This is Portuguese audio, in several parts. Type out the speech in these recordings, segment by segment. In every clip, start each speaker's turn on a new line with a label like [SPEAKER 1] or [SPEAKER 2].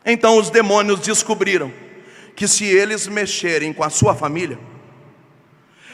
[SPEAKER 1] Então os demônios descobriram que se eles mexerem com a sua família,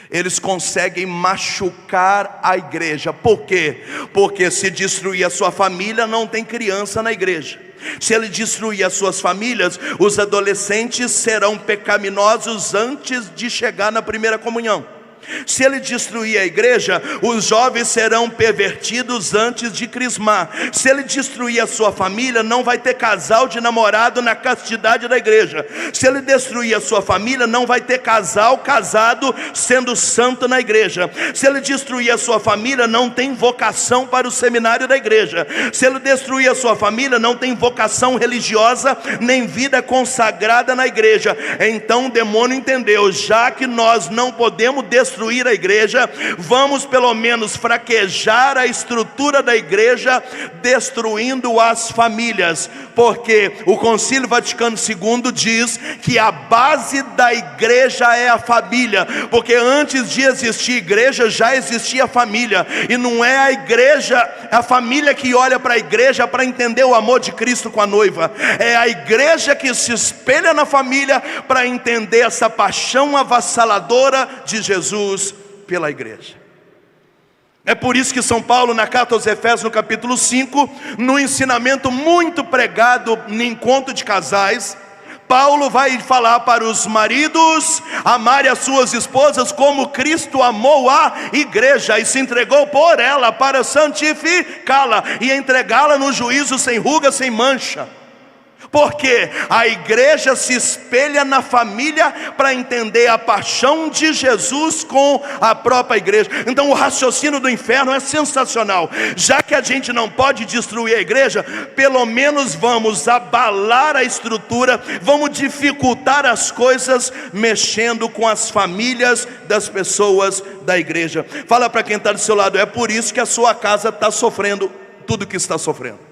[SPEAKER 1] eles conseguem machucar a igreja. Por quê? Porque se destruir a sua família, não tem criança na igreja. Se ele destruir as suas famílias, os adolescentes serão pecaminosos antes de chegar na primeira comunhão. Se ele destruir a igreja, os jovens serão pervertidos antes de crismar. Se ele destruir a sua família, não vai ter casal de namorado na castidade da igreja. Se ele destruir a sua família, não vai ter casal casado sendo santo na igreja. Se ele destruir a sua família, não tem vocação para o seminário da igreja. Se ele destruir a sua família, não tem vocação religiosa nem vida consagrada na igreja. Então o demônio entendeu: já que nós não podemos destruir a igreja, vamos pelo menos fraquejar a estrutura da igreja, destruindo as famílias. Porque o Concílio Vaticano II diz que a base da igreja é a família. Porque antes de existir igreja, já existia família. E não é a igreja, a família que olha para a igreja para entender o amor de Cristo com a noiva. É a igreja que se espelha na família para entender essa paixão avassaladora de Jesus pela igreja. É por isso que São Paulo, na carta aos Efésios, no capítulo 5, no ensinamento muito pregado no encontro de casais, Paulo vai falar para os maridos amarem as suas esposas como Cristo amou a igreja e se entregou por ela para santificá-la e entregá-la no juízo sem ruga, sem mancha. Porque a igreja se espelha na família para entender a paixão de Jesus com a própria igreja. Então o raciocínio do inferno é sensacional. Já que a gente não pode destruir a igreja, pelo menos vamos abalar a estrutura, vamos dificultar as coisas, mexendo com as famílias das pessoas da igreja. Fala para quem está do seu lado: é por isso que a sua casa está sofrendo tudo que está sofrendo.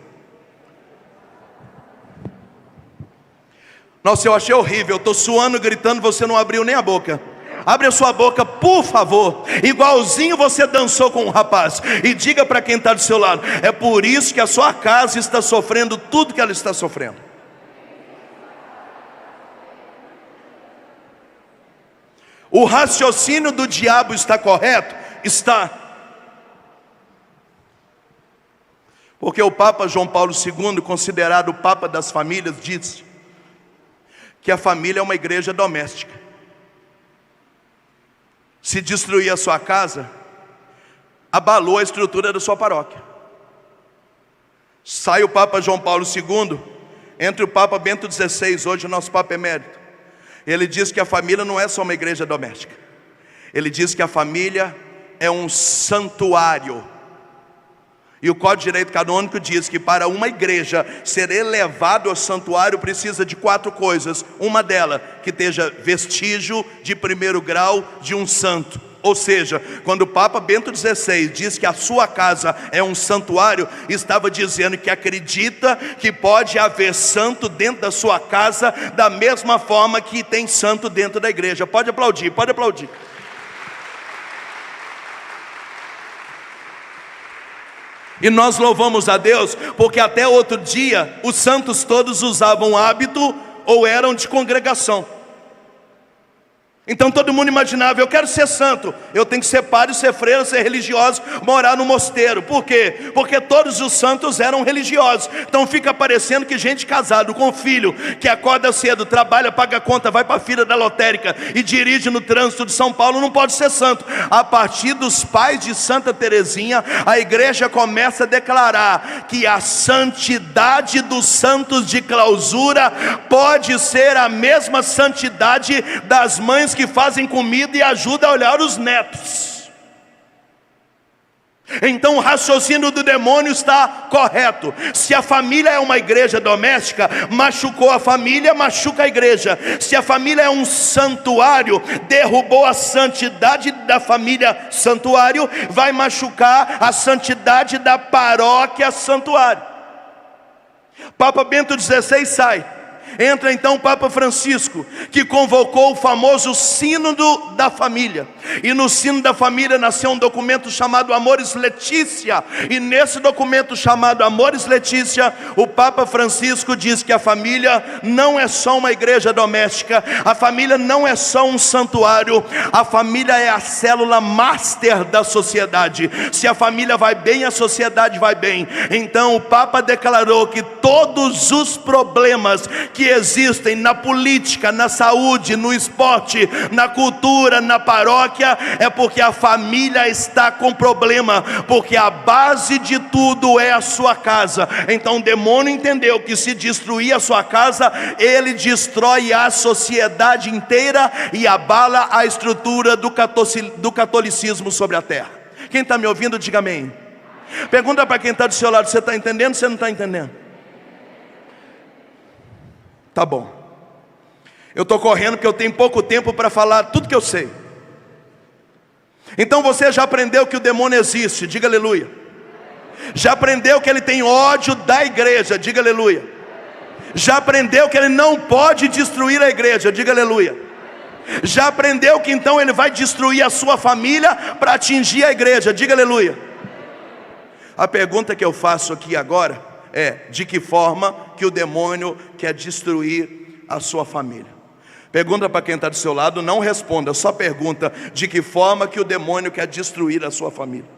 [SPEAKER 1] Nossa, eu achei horrível, eu estou suando, gritando, você não abriu nem a boca. Abre a sua boca, por favor, igualzinho você dançou com um rapaz. E diga para quem está do seu lado: é por isso que a sua casa está sofrendo tudo que ela está sofrendo. O raciocínio do diabo está correto? Está. Porque o Papa João Paulo II, considerado o Papa das famílias, disse que a família é uma igreja doméstica. Se destruir a sua casa, abalou a estrutura da sua paróquia. Sai o Papa João Paulo II, entre o Papa Bento XVI, hoje o nosso Papa emérito. Ele diz que a família não é só uma igreja doméstica. Ele diz que a família é um santuário. E o Código de Direito Canônico diz que para uma igreja ser elevado ao santuário precisa de 4 coisas. Uma delas, que esteja vestígio de primeiro grau de um santo. Ou seja, quando o Papa Bento XVI diz que a sua casa é um santuário, estava dizendo que acredita que pode haver santo dentro da sua casa, da mesma forma que tem santo dentro da igreja. Pode aplaudir, pode aplaudir. E nós louvamos a Deus, porque até outro dia os santos todos usavam hábito ou eram de congregação. Então todo mundo imaginava: eu quero ser santo, eu tenho que ser padre, ser freira, ser religioso, morar no mosteiro. Por quê? Porque todos os santos eram religiosos. Então fica parecendo que gente casada com filho, que acorda cedo, trabalha, paga conta, vai para a fila da lotérica e dirige no trânsito de São Paulo, não pode ser santo. A partir dos pais de Santa Teresinha, a igreja começa a declarar que a santidade dos santos de clausura pode ser a mesma santidade das mães que fazem comida e ajudam a olhar os netos. Então o raciocínio do demônio está correto. Se a família é uma igreja doméstica, machucou a família, machuca a igreja. Se a família é um santuário, derrubou a santidade da família santuário, vai machucar a santidade da paróquia santuário. Papa Bento XVI sai Entra então o Papa Francisco, que convocou o famoso Sínodo da Família. E no Sínodo da Família nasceu um documento chamado Amoris Laetitia. E nesse documento chamado Amoris Laetitia, o Papa Francisco diz que a família não é só uma igreja doméstica, a família não é só um santuário, a família é a célula master da sociedade. Se a família vai bem, a sociedade vai bem. Então o Papa declarou que todos os problemas que existem na política, na saúde, no esporte, na cultura, na paróquia, é porque a família está com problema, porque a base de tudo é a sua casa. Então o demônio entendeu que se destruir a sua casa, ele destrói a sociedade inteira e abala a estrutura do catolicismo sobre a terra. Quem está me ouvindo, diga amém. Pergunta para quem está do seu lado: você está entendendo ou você não está entendendo? Tá bom. Eu estou correndo porque eu tenho pouco tempo para falar tudo que eu sei. Então você já aprendeu que o demônio existe, diga aleluia. Já aprendeu que ele tem ódio da igreja, diga aleluia. Já aprendeu que ele não pode destruir a igreja, diga aleluia. Já aprendeu que então ele vai destruir a sua família para atingir a igreja, diga aleluia. A pergunta que eu faço aqui agora é: de que forma que o demônio quer destruir a sua família? Pergunta para quem está do seu lado, não responda, só pergunta: de que forma que o demônio quer destruir a sua família?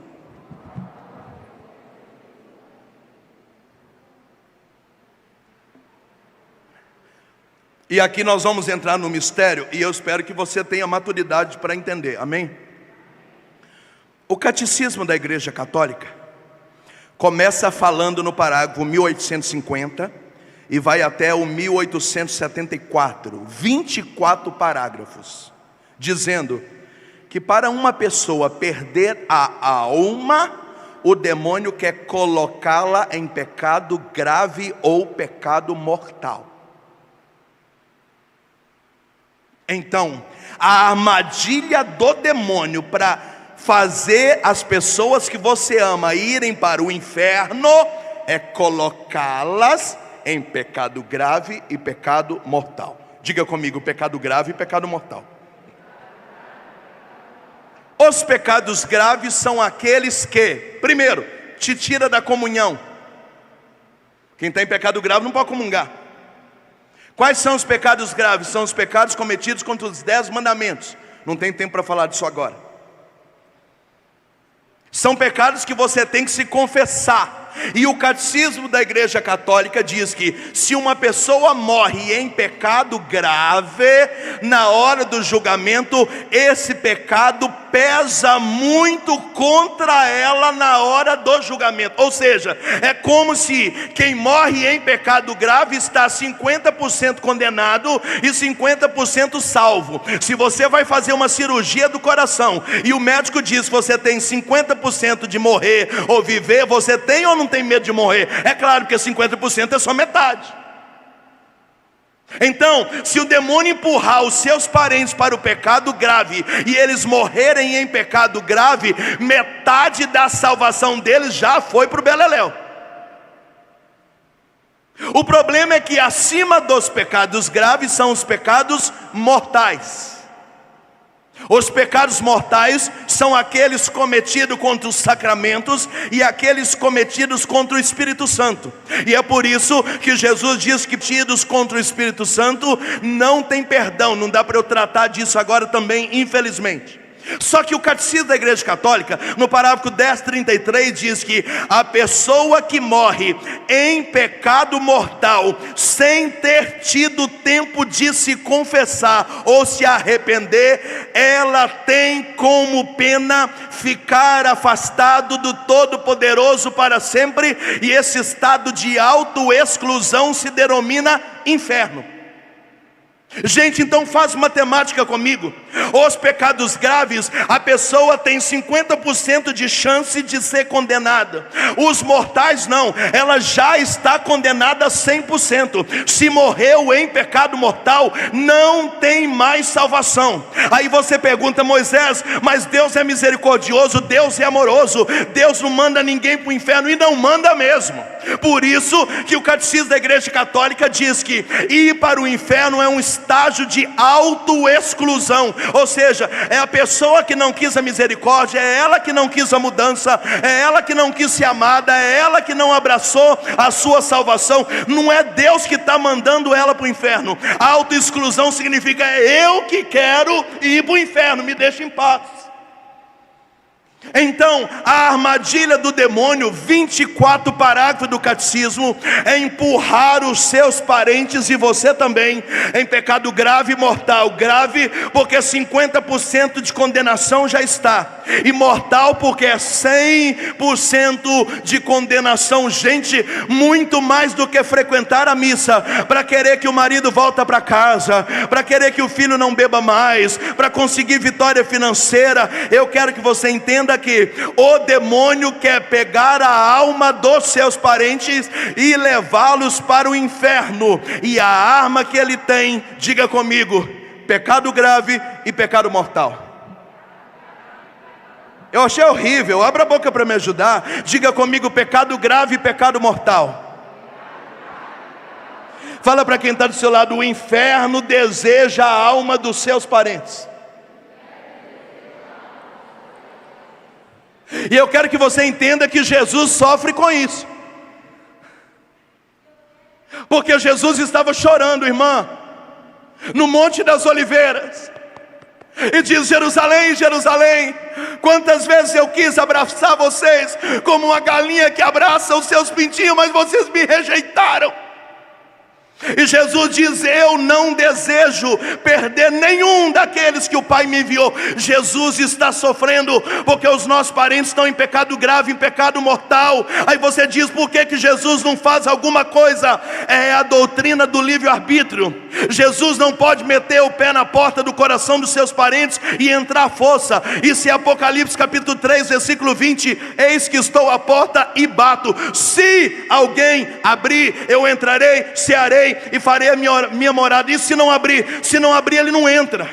[SPEAKER 1] E aqui nós vamos entrar no mistério, e eu espero que você tenha maturidade para entender, amém? O catecismo da Igreja Católica começa falando no parágrafo 1850 e vai até o 1874, 24 parágrafos, dizendo que para uma pessoa perder a alma, o demônio quer colocá-la em pecado grave ou pecado mortal. Então, a armadilha do demônio para fazer as pessoas que você ama irem para o inferno é colocá-las em pecado grave e pecado mortal. Diga comigo: pecado grave e pecado mortal. Os pecados graves são aqueles que, primeiro, te tira da comunhão. Quem está em pecado grave não pode comungar. Quais são os pecados graves? São os pecados cometidos contra os 10 mandamentos. Não tem tempo para falar disso agora. São pecados que você tem que se confessar. E o catecismo da Igreja Católica diz que se uma pessoa morre em pecado grave, na hora do julgamento, esse pecado pesa muito contra ela na hora do julgamento. Ou seja, é como se quem morre em pecado grave está 50% condenado e 50% salvo. Se você vai fazer uma cirurgia do coração e o médico diz que você tem 50% de morrer ou viver, você tem ou não tem medo de morrer? É claro que 50% é só metade. Então, se o demônio empurrar os seus parentes para o pecado grave e eles morrerem em pecado grave, metade da salvação deles já foi para o beleléu. O problema é que acima dos pecados graves são os pecados mortais. Os pecados mortais são aqueles cometidos contra os sacramentos e aqueles cometidos contra o Espírito Santo. E é por isso que Jesus diz que cometidos contra o Espírito Santo não tem perdão. Não dá para eu tratar disso agora também, infelizmente. Só que o catecismo da Igreja Católica, no parágrafo 1033, diz que a pessoa que morre em pecado mortal, sem ter tido tempo de se confessar ou se arrepender, ela tem como pena ficar afastado do Todo-Poderoso para sempre, e esse estado de autoexclusão se denomina inferno. Gente, então faz matemática comigo. Os pecados graves, a pessoa tem 50% de chance de ser condenada. Os mortais não, ela já está condenada 100%. Se morreu em pecado mortal, não tem mais salvação. Aí você pergunta: Moisés, mas Deus é misericordioso, Deus é amoroso, Deus não manda ninguém para o inferno. E não manda mesmo. Por isso que o catecismo da Igreja Católica diz que ir para o inferno é um estágio de autoexclusão. Ou seja, é a pessoa que não quis a misericórdia, é ela que não quis a mudança, é ela que não quis ser amada, é ela que não abraçou a sua salvação. Não é Deus que está mandando ela para o inferno. A autoexclusão significa: é eu que quero ir para o inferno, me deixa em paz. Então, a armadilha do demônio, 24 parágrafos do catecismo, é empurrar os seus parentes e você também em pecado grave e mortal. Grave porque 50% de condenação já está, e mortal porque é 100% de condenação. Gente, muito mais do que frequentar a missa para querer que o marido volte para casa, para querer que o filho não beba mais, para conseguir vitória financeira. Eu quero que você entenda que o demônio quer pegar a alma dos seus parentes e levá-los para o inferno. E a arma que ele tem, diga comigo: pecado grave e pecado mortal. Eu achei horrível, abra a boca para me ajudar. Diga comigo: pecado grave e pecado mortal. Fala para quem está do seu lado: o inferno deseja a alma dos seus parentes. E eu quero que você entenda que Jesus sofre com isso, porque Jesus estava chorando, irmã, no Monte das Oliveiras, e diz: Jerusalém, Jerusalém, quantas vezes eu quis abraçar vocês como uma galinha que abraça os seus pintinhos, mas vocês me rejeitaram. E Jesus diz: eu não desejo perder nenhum daqueles que o Pai me enviou. Jesus está sofrendo porque os nossos parentes estão em pecado grave, em pecado mortal. Aí você diz: por que Jesus não faz alguma coisa? É a doutrina do livre-arbítrio. Jesus não pode meter o pé na porta do coração dos seus parentes e entrar à força. Isso é Apocalipse capítulo 3, versículo 20: eis que estou à porta e bato. Se alguém abrir, eu entrarei, cearei e farei a minha morada. E se não abrir, ele não entra,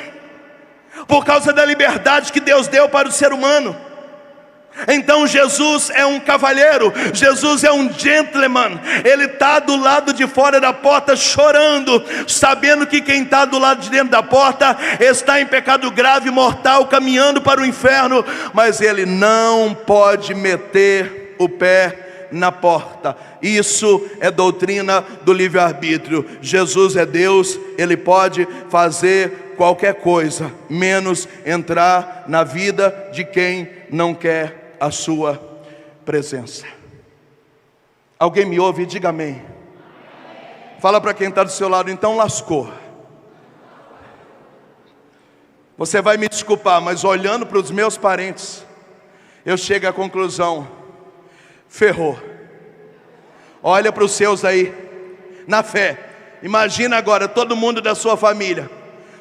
[SPEAKER 1] por causa da liberdade que Deus deu para o ser humano. Então Jesus é um cavalheiro, Jesus é um gentleman. Ele está do lado de fora da porta chorando, sabendo que quem está do lado de dentro da porta está em pecado grave, mortal, caminhando para o inferno. Mas ele não pode meter o pé na porta. Isso é doutrina do livre-arbítrio. Jesus é Deus, Ele pode fazer qualquer coisa, menos entrar na vida de quem não quer a sua presença. Alguém me ouve? Diga amém. Fala para quem está do seu lado: então lascou. Você vai me desculpar, mas olhando para os meus parentes, eu chego à conclusão: ferrou. Olha para os seus aí, na fé. Imagina agora todo mundo da sua família: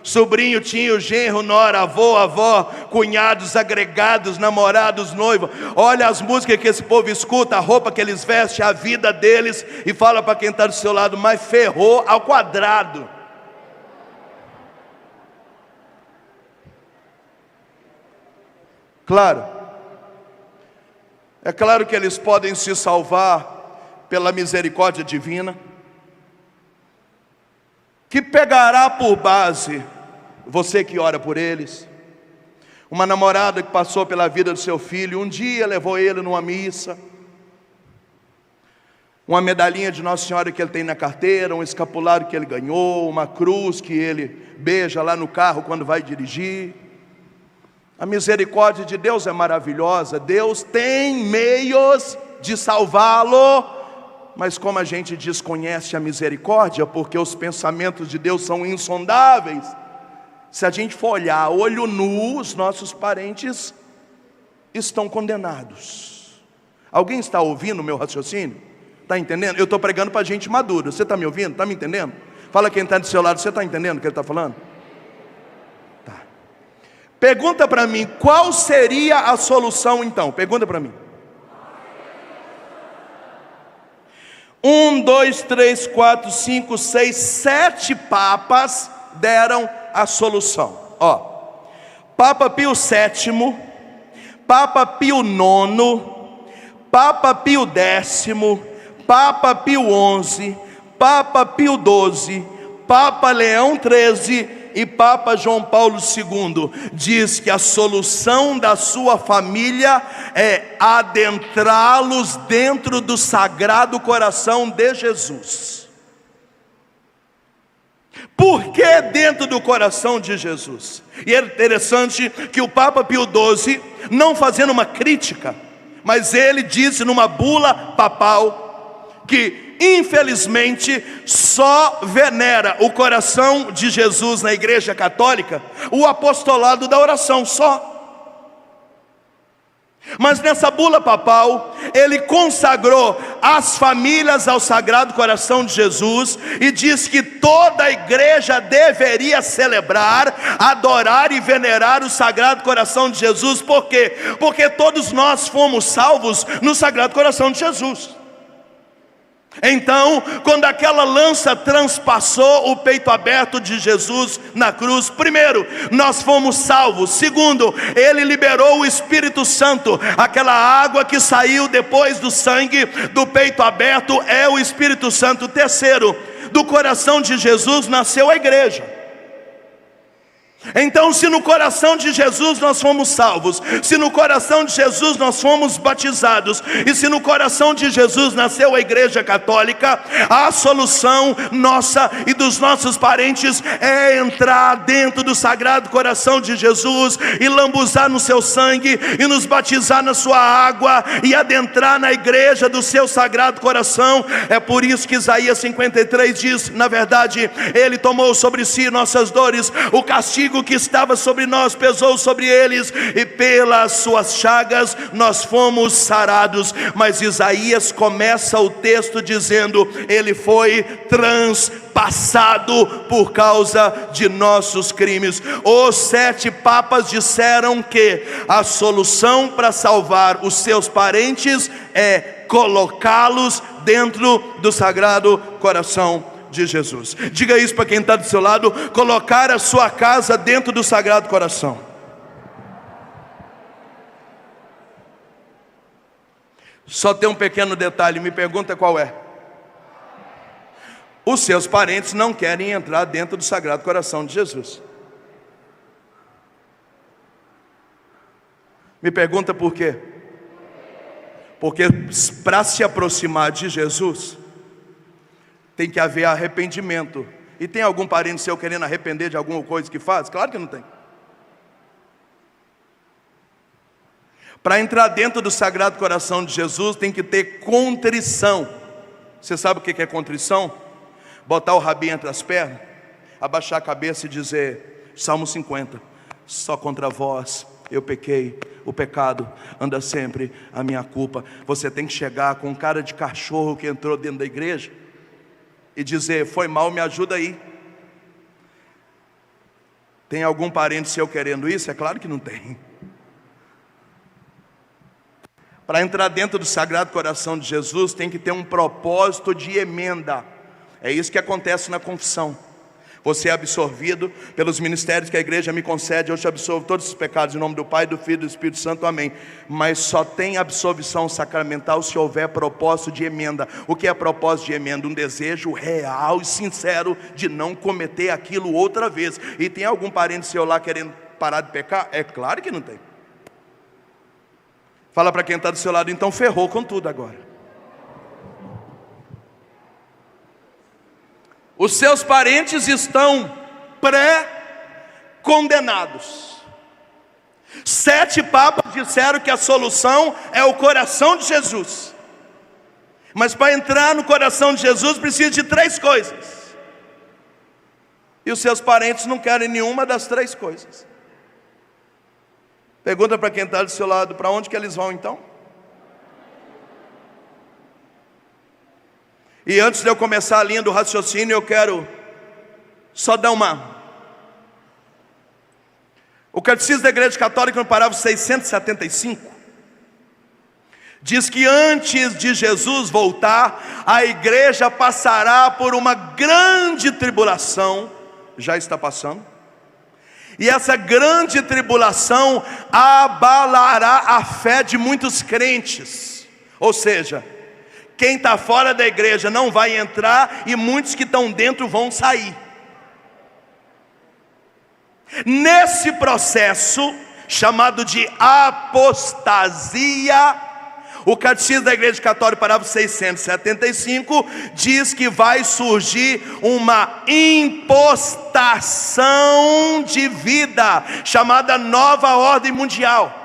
[SPEAKER 1] sobrinho, tio, genro, nora, avô, avó, cunhados, agregados, namorados, noivo. Olha as músicas que esse povo escuta, a roupa que eles vestem, a vida deles. E fala para quem está do seu lado: mas ferrou ao quadrado. Claro, é claro que eles podem se salvar pela misericórdia divina, que pegará por base você que ora por eles. Uma namorada que passou pela vida do seu filho, um dia levou ele numa missa, uma medalhinha de Nossa Senhora que ele tem na carteira, um escapulário que ele ganhou, uma cruz que ele beija lá no carro quando vai dirigir. A misericórdia de Deus é maravilhosa. Deus tem meios de salvá-lo, mas como a gente desconhece a misericórdia, porque os pensamentos de Deus são insondáveis, se a gente for olhar a olho nu, os nossos parentes estão condenados. Alguém está ouvindo o meu raciocínio? Está entendendo? Eu estou pregando para gente madura. Você está me ouvindo? Está me entendendo? Fala quem está do seu lado: você está entendendo o que ele está falando? Tá. Pergunta para mim, qual seria a solução então? Pergunta para mim. 1, 2, 3, 4, 5, 6, 7 papas deram a solução. Papa Pio VII, Papa Pio IX, Papa Pio X, Papa Pio XI, Papa Pio XII, Papa Leão XIII e Papa João Paulo II diz que a solução da sua família é adentrá-los dentro do Sagrado Coração de Jesus. Por que dentro do coração de Jesus? E é interessante que o Papa Pio XII, não fazendo uma crítica, mas ele disse numa bula papal que infelizmente só venera o coração de Jesus na Igreja Católica o apostolado da oração, só. Mas nessa bula papal, ele consagrou as famílias ao Sagrado Coração de Jesus e diz que toda a igreja deveria celebrar, adorar e venerar o Sagrado Coração de Jesus. Por quê? Porque todos nós fomos salvos no Sagrado Coração de Jesus. Então, quando aquela lança transpassou o peito aberto de Jesus na cruz, primeiro, nós fomos salvos. Segundo, ele liberou o Espírito Santo. Aquela água que saiu depois do sangue do peito aberto é o Espírito Santo. Terceiro, do coração de Jesus nasceu a igreja. Então, se no coração de Jesus nós fomos salvos, se no coração de Jesus nós fomos batizados, e se no coração de Jesus nasceu a Igreja Católica, a solução nossa e dos nossos parentes é entrar dentro do Sagrado Coração de Jesus e lambuzar no seu sangue e nos batizar na sua água e adentrar na igreja do seu Sagrado Coração. É por isso que Isaías 53 diz, na verdade, ele tomou sobre si nossas dores, o castigo que estava sobre nós pesou sobre eles, e pelas suas chagas nós fomos sarados. Mas Isaías começa o texto dizendo: ele foi transpassado por causa de nossos crimes. Os 7 papas disseram que a solução para salvar os seus parentes é colocá-los dentro do Sagrado Coração de Jesus. Diga isso para quem está do seu lado: colocar a sua casa dentro do Sagrado Coração. Só tem um pequeno detalhe, me pergunta qual é. Os seus parentes não querem entrar dentro do Sagrado Coração de Jesus. Me pergunta por quê? Porque para se aproximar de Jesus tem que haver arrependimento. E tem algum parente seu querendo arrepender de alguma coisa que faz? Claro que não tem. Para entrar dentro do Sagrado Coração de Jesus tem que ter contrição. Você sabe o que é contrição? Botar o rabinho entre as pernas, abaixar a cabeça e dizer, Salmo 50, só contra vós eu pequei, o pecado anda sempre a minha culpa. Você tem que chegar com cara de cachorro que entrou dentro da igreja e dizer, foi mal, me ajuda aí. Tem algum parente seu querendo isso? É claro que não tem. Para entrar dentro do Sagrado Coração de Jesus tem que ter um propósito de emenda. É isso que acontece na confissão. Você é absorvido pelos ministérios que a igreja me concede. Eu te absolvo todos os pecados em nome do Pai, do Filho e do Espírito Santo, amém. Mas só tem absolvição sacramental se houver propósito de emenda. O que é propósito de emenda? Um desejo real e sincero de não cometer aquilo outra vez. E tem algum parente seu lá querendo parar de pecar? É claro que não tem. Fala para quem está do seu lado, então ferrou com tudo agora. Os seus parentes estão pré-condenados. 7 papas disseram que a solução é o coração de Jesus. Mas para entrar no coração de Jesus precisa de 3 coisas. E os seus parentes não querem nenhuma das 3 coisas. Pergunta para quem está do seu lado, para onde que eles vão então? E antes de eu começar a linha do raciocínio, eu quero só dar uma O Catecismo da Igreja Católica, no parágrafo 675, diz que antes de Jesus voltar, a igreja passará por uma grande tribulação, já está passando, e essa grande tribulação abalará a fé de muitos crentes. Ou seja, quem está fora da igreja não vai entrar e muitos que estão dentro vão sair. Nesse processo, chamado de apostasia, o Catecismo da Igreja Católica, parágrafo 675, diz que vai surgir uma impostação de vida, chamada Nova Ordem Mundial,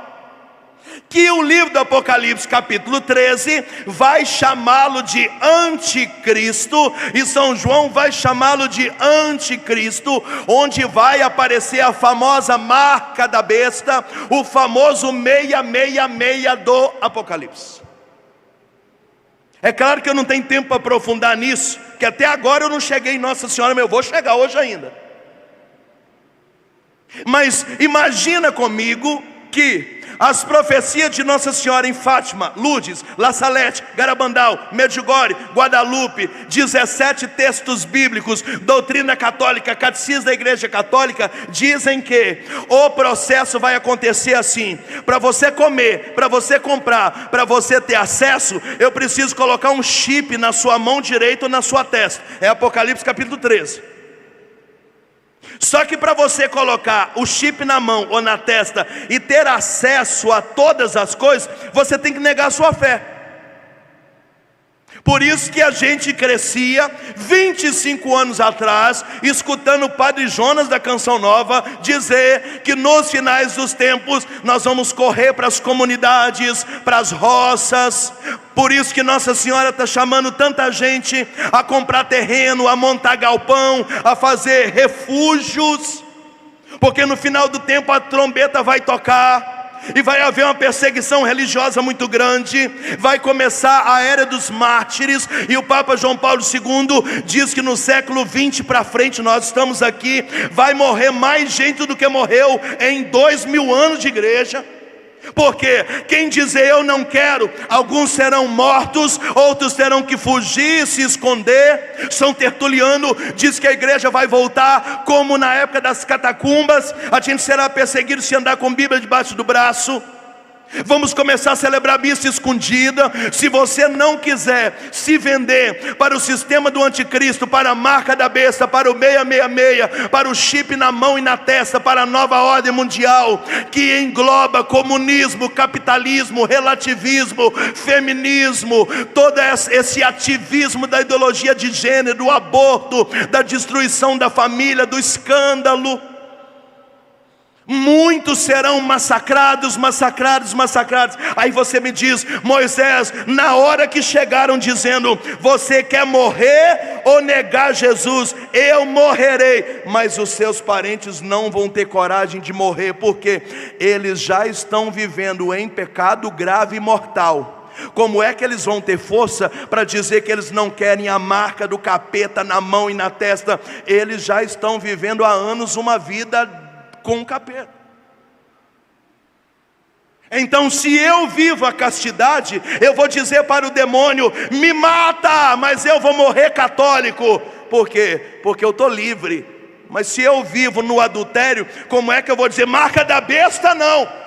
[SPEAKER 1] que o livro do Apocalipse, capítulo 13, vai chamá-lo de anticristo, e São João vai chamá-lo de anticristo, onde vai aparecer a famosa marca da besta, o famoso 666 do Apocalipse. É claro que eu não tenho tempo para aprofundar nisso, que até agora eu não cheguei em Nossa Senhora, mas eu vou chegar hoje ainda. Mas imagina comigo que as profecias de Nossa Senhora em Fátima, Lourdes, La Salete, Garabandal, Medjugorje, Guadalupe, 17 textos bíblicos, doutrina católica, catecismo da Igreja Católica, dizem que o processo vai acontecer assim: para você comer, para você comprar, para você ter acesso, eu preciso colocar um chip na sua mão direita ou na sua testa. É Apocalipse capítulo 13. Só que para você colocar o chip na mão ou na testa e ter acesso a todas as coisas, você tem que negar a sua fé. Por isso que a gente crescia 25 anos atrás, escutando o Padre Jonas da Canção Nova dizer que nos finais dos tempos nós vamos correr para as comunidades, para as roças. Por isso que Nossa Senhora está chamando tanta gente a comprar terreno, a montar galpão, a fazer refúgios, porque no final do tempo a trombeta vai tocar e vai haver uma perseguição religiosa muito grande. Vai começar a era dos mártires, e o Papa João Paulo II diz que no século 20 para frente, nós estamos aqui, vai morrer mais gente do que morreu em 2000 anos de igreja. Porque quem dizer eu não quero, alguns serão mortos, outros terão que fugir, se esconder. São Tertuliano diz que a igreja vai voltar como na época das catacumbas. A gente será perseguido se andar com Bíblia debaixo do braço. Vamos começar a celebrar missa escondida. Se você não quiser se vender para o sistema do anticristo, para a marca da besta, para o 666, para o chip na mão e na testa, para a nova ordem mundial, que engloba comunismo, capitalismo, relativismo, feminismo, todo esse ativismo da ideologia de gênero, do aborto, da destruição da família, do escândalo, muitos serão massacrados. Aí você me diz: Moisés, na hora que chegaram dizendo, você quer morrer ou negar Jesus? Eu morrerei, mas os seus parentes não vão ter coragem de morrer, porque eles já estão vivendo em pecado grave e mortal. Como é que eles vão ter força para dizer que eles não querem a marca do capeta na mão e na testa? Eles já estão vivendo há anos uma vida com o capeta. Então, se eu vivo a castidade, eu vou dizer para o demônio: me mata, mas eu vou morrer católico. Por quê? Porque eu estou livre. Mas se eu vivo no adultério, como é que eu vou dizer marca da besta? Não.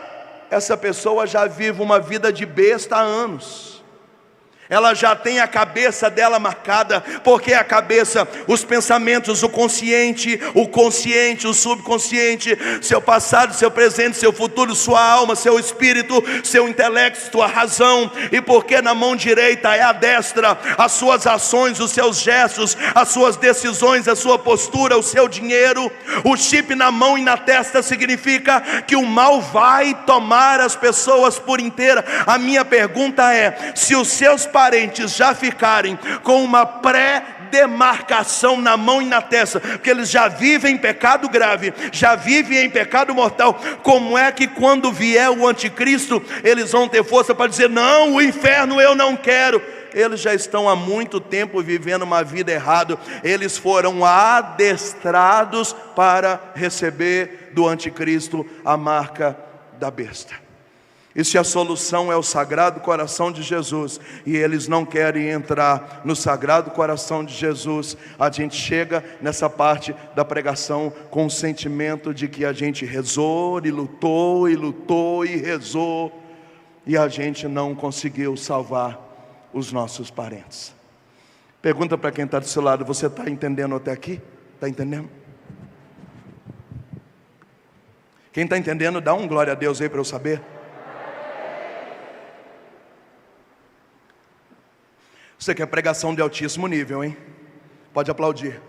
[SPEAKER 1] Essa pessoa já vive uma vida de besta há anos. Ela já tem a cabeça dela marcada, porque a cabeça, os pensamentos, o consciente, o subconsciente, seu passado, seu presente, seu futuro, sua alma, seu espírito, seu intelecto, sua razão. E porque na mão direita é a destra, as suas ações, os seus gestos, as suas decisões, a sua postura, o seu dinheiro. O chip na mão e na testa significa que o mal vai tomar as pessoas por inteira. A minha pergunta é: se os seus parentes já ficarem com uma pré-demarcação na mão e na testa, porque eles já vivem em pecado grave, já vivem em pecado mortal, como é que quando vier o anticristo, eles vão ter força para dizer: não, o inferno eu não quero? eles já estão há muito tempo vivendo uma vida errada. Eles foram adestrados para receber do anticristo a marca da besta. E se a solução é o Sagrado Coração de Jesus, e eles não querem entrar no Sagrado Coração de Jesus, a gente chega nessa parte da pregação com o sentimento de que a gente rezou e lutou e lutou e rezou, e a gente não conseguiu salvar os nossos parentes. Pergunta para quem está do seu lado: você está entendendo até aqui? Está entendendo? Quem está entendendo, dá um glória a Deus aí para eu saber. Isso aqui é pregação de altíssimo nível, hein? Pode aplaudir.